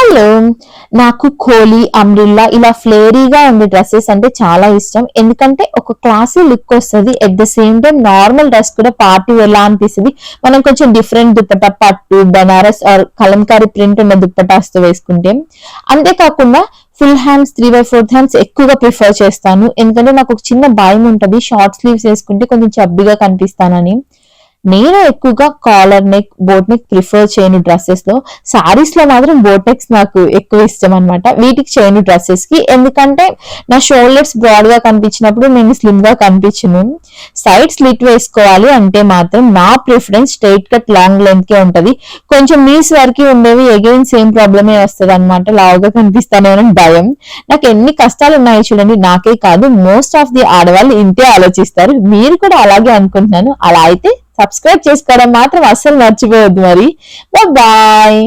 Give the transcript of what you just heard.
Hello, నాకు coli umbrella ఇలా ఫ్లేరీగా ఉండే డ్రెస్సెస్ అంటే చాలా ఇష్టం. ఎందుకంటే ఒక క్లాసీ లుక్ వస్తుంది. At the same time normal dress కూడా పార్టీ ఎలా అనిపిస్తుంది. మనం కొంచెం డిఫరెంట్ దుప్పటా, పట్టు, బనారస్ ఆర్ కలంకారీ ప్రింట్ ఉన్న దుప్పటాస్తో వేసుకుంటే. అంతేకాకుండా ఫుల్ హ్యాండ్స్, 3/4 హ్యాండ్స్ ఎక్కువగా ప్రిఫర్ చేస్తాను. ఎందుకంటే నాకు ఒక చిన్న భయం ఉంటుంది, షార్ట్ స్లీవ్స్ వేసుకుంటే కొంచెం చబ్బిగా కనిపిస్తానని. నేను ఎక్కువగా collar neck, boat neck prefer చేయను డ్రెస్సెస్ లో. సారీస్ లో మాత్రం బోట్ నెక్స్ నాకు ఎక్కువ ఇష్టం అనమాట. వీటికి చేయను డ్రెస్సెస్ కి, ఎందుకంటే నా షోల్డర్స్ బ్రాడ్ గా కనిపించినప్పుడు నేను స్లిమ్ గా కనిపించను. సైడ్ స్లిట్ వేసుకోవాలి అంటే మాత్రం నా preference straight cut long length కే ఉంటది. కొంచెం నీస్ వరకు ఉండేవి అగైన్ సేమ్ ప్రాబ్లమే వస్తుంది అనమాట, లావుగా కనిపిస్తానేమని భయం. నాకు ఎన్ని కష్టాలు ఉన్నాయి చూడండి. నాకే కాదు, మోస్ట్ ఆఫ్ ది ఆడవాళ్ళు ఇంతే ఆలోచిస్తారు. మీరు కూడా అలాగే అనుకుంటున్నాను. అలా అయితే సబ్స్క్రైబ్ చేసుకోవడం మాత్రం అస్సలు మర్చిపోవద్దు మరి. బాయ్.